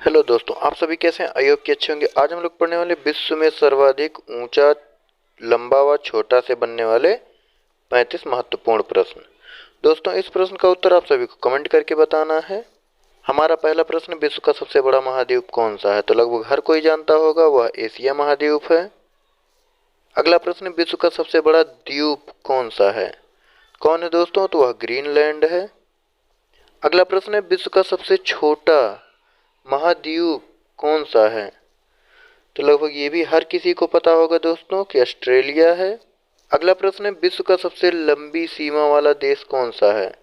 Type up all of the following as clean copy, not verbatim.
Hello दोस्तों, आप सभी कैसे हैं? आई होप कि अच्छे होंगे। आज हम लोग पढ़ने वाले विश्व में सर्वाधिक ऊंचा, लंबा व छोटा से बनने वाले 35 महत्वपूर्ण प्रश्न। दोस्तों, इस प्रश्न का उत्तर आप सभी को कमेंट करके बताना है। हमारा पहला प्रश्न, विश्व का सबसे बड़ा महाद्वीप कौन सा है? तो लगभग हर कोई जानता होगा, वह एशिया महाद्वीप है। अगला प्रश्न, विश्व का सबसे बड़ा द्वीप कौन सा है? कौन है दोस्तों? तो वह ग्रीनलैंड है। अगला प्रश्न है, विश्व का सबसे छोटा महाद्वीप कौन सा है? तो लगभग ये भी हर किसी को पता होगा दोस्तों कि ऑस्ट्रेलिया है। अगला प्रश्न है, विश्व का सबसे लंबी सीमा वाला देश कौन सा है?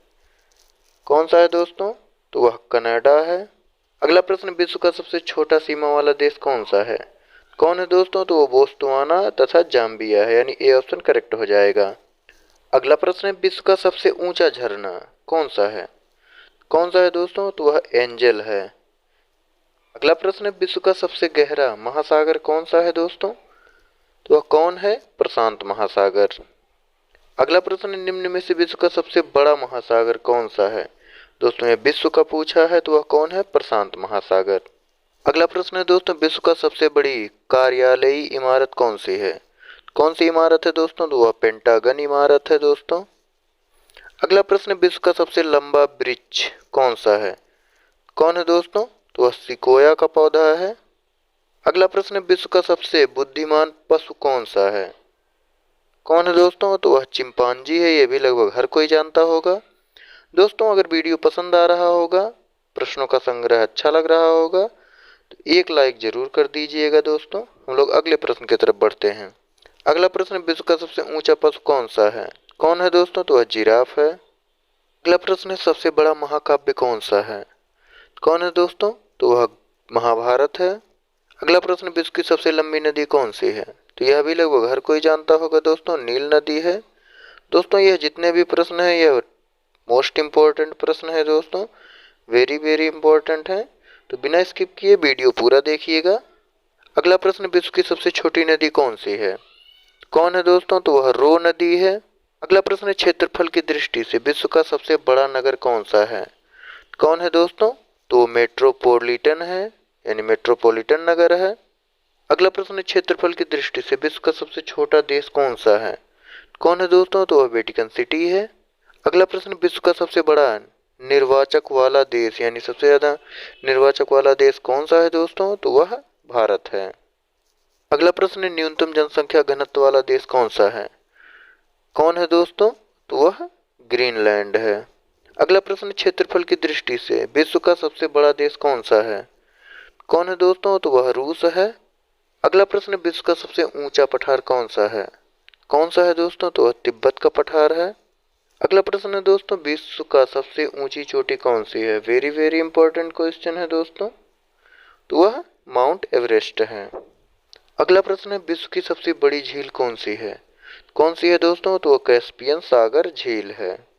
कौन सा है दोस्तों? तो वह कनाडा है। अगला प्रश्न, विश्व का सबसे छोटा सीमा वाला देश कौन सा है? कौन है दोस्तों? तो वो बोत्सवाना तथा जाम्बिया है, यानी ए ऑप्शन करेक्ट हो जाएगा। अगला प्रश्न है, विश्व का सबसे ऊंचा झरना कौन सा है? कौन सा है दोस्तों? तो वह एंजल है। अगला प्रश्न है, विश्व का सबसे गहरा महासागर कौन सा है दोस्तों? तो वह कौन है? प्रशांत महासागर। अगला प्रश्न, निम्न में से विश्व का सबसे बड़ा महासागर कौन सा है? दोस्तों, ये विश्व का पूछा है, तो वह कौन है? प्रशांत महासागर। अगला प्रश्न है दोस्तों, विश्व का सबसे बड़ी कार्यालयी इमारत कौन सी है? कौन सी इमारत है दोस्तों? तो वह पेंटागन इमारत है दोस्तों। अगला प्रश्न, विश्व का सबसे लंबा वृक्ष कौन सा है? कौन है दोस्तों? तो वह सिकोया का पौधा है। अगला प्रश्न, विश्व का सबसे बुद्धिमान पशु कौन सा है? कौन है दोस्तों? तो वह चिंपांजी है। ये भी लगभग हर कोई जानता होगा। दोस्तों, अगर वीडियो पसंद आ रहा होगा, प्रश्नों का संग्रह अच्छा लग रहा होगा, तो एक लाइक जरूर कर दीजिएगा। दोस्तों, हम लोग अगले प्रश्न की तरफ बढ़ते हैं। अगला प्रश्न, विश्व का सबसे ऊंचा पशु कौन सा है? कौन है दोस्तों? तो वह जिराफ है। अगला प्रश्न है, सबसे बड़ा महाकाव्य कौन सा है? कौन है दोस्तों? तो वह महाभारत है। अगला प्रश्न, विश्व की सबसे लंबी नदी कौन सी है? तो यह भी लगभग हर कोई जानता होगा दोस्तों, नील नदी है। दोस्तों, यह जितने भी प्रश्न हैं, यह मोस्ट इम्पोर्टेंट प्रश्न है दोस्तों, वेरी वेरी इंपॉर्टेंट है। तो बिना स्किप किए वीडियो पूरा देखिएगा। अगला प्रश्न, विश्व की सबसे छोटी नदी कौन सी है? कौन है दोस्तों? तो वह रो नदी है। अगला प्रश्न है, क्षेत्रफल की दृष्टि से विश्व का सबसे बड़ा नगर कौन सा है? कौन है दोस्तों? तो मेट्रोपॉलिटन है, यानी मेट्रोपॉलिटन नगर है। अगला प्रश्न है, क्षेत्रफल की दृष्टि से विश्व का सबसे छोटा देश कौन सा है? कौन है दोस्तों? तो वह वेटिकन सिटी है। अगला प्रश्न, विश्व का सबसे बड़ा निर्वाचक वाला देश, यानी सबसे ज्यादा निर्वाचक वाला देश कौन सा है दोस्तों? तो वह भारत है। अगला प्रश्न है, न्यूनतम जनसंख्या घनत्व वाला देश कौन सा है? कौन है दोस्तों? तो वह ग्रीनलैंड है। अगला प्रश्न, क्षेत्रफल की दृष्टि से विश्व का सबसे बड़ा देश कौन सा है? कौन है दोस्तों? तो वह रूस है। अगला प्रश्न, विश्व का सबसे ऊंचा पठार कौन सा है? कौन सा है दोस्तों? तो वह तिब्बत का पठार है। अगला प्रश्न है दोस्तों, विश्व का सबसे ऊंची चोटी कौन सी है? वेरी वेरी इंपॉर्टेंट क्वेश्चन है दोस्तों, तो वह माउंट एवरेस्ट है। अगला प्रश्न है, विश्व की सबसे बड़ी झील कौन सी है? कौन सी है दोस्तों? तो वह कैस्पियन सागर झील है।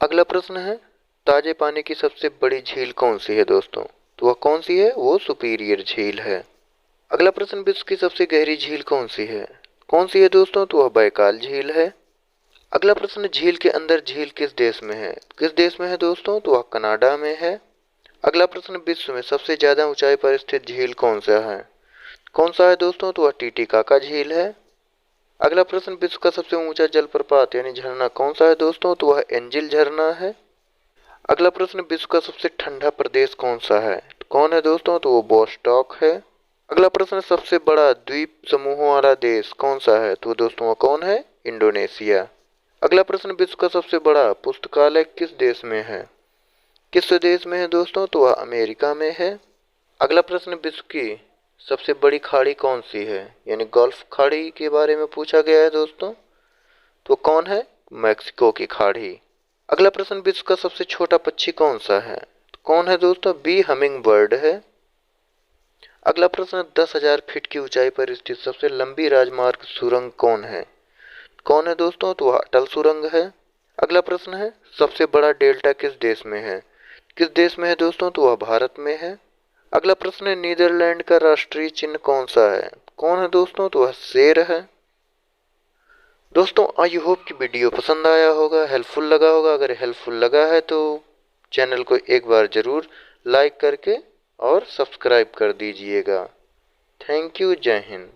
अगला प्रश्न है, ताजे पानी की सबसे बड़ी झील कौन सी है दोस्तों? तो वह कौन सी है? वो सुपीरियर झील है। अगला प्रश्न, विश्व की सबसे गहरी झील कौन सी है? कौन सी है दोस्तों? तो वह बैकाल झील है। अगला प्रश्न, झील के अंदर झील किस देश में है? किस देश में है दोस्तों? तो वह कनाडा में है। अगला प्रश्न, विश्व में सबसे ज्यादा ऊंचाई पर स्थित झील कौन सा है? कौन सा है दोस्तों? तो वह टीटीकाका झील है। अगला प्रश्न, विश्व का सबसे ऊंचा जलप्रपात यानी झरना कौन सा है दोस्तों? तो वह एंजिल झरना है। अगला प्रश्न, विश्व का सबसे ठंडा प्रदेश कौन सा है? कौन है दोस्तों? तो वो बोस्टॉक है। अगला प्रश्न, सबसे बड़ा द्वीप समूहों वाला देश कौन सा है? तो दोस्तों वो कौन है? इंडोनेशिया। अगला प्रश्न, विश्व का सबसे बड़ा पुस्तकालय किस देश में है? किस देश में है दोस्तों? तो वह अमेरिका में है। अगला प्रश्न, विश्व की सबसे बड़ी खाड़ी कौन सी है? यानी गल्फ खाड़ी के बारे में पूछा गया है दोस्तों, तो कौन है? मैक्सिको की खाड़ी। अगला प्रश्न, विश्व का सबसे छोटा पक्षी कौन सा है? तो कौन है दोस्तों? बी हमिंग बर्ड है। अगला प्रश्न, 10,000 फीट की ऊंचाई पर स्थित सबसे लंबी राजमार्ग सुरंग कौन है? कौन है दोस्तों? तो वह अटल सुरंग है। अगला प्रश्न है, सबसे बड़ा डेल्टा किस देश में है? किस देश में है दोस्तों? तो वह भारत में है। अगला प्रश्न है, नीदरलैंड का राष्ट्रीय चिन्ह कौन सा है? कौन है दोस्तों? तो वह शेर है। दोस्तों, आई होप कि वीडियो पसंद आया होगा, हेल्पफुल लगा होगा। अगर हेल्पफुल लगा है तो चैनल को एक बार जरूर लाइक करके और सब्सक्राइब कर दीजिएगा। Thank you. जय हिंद।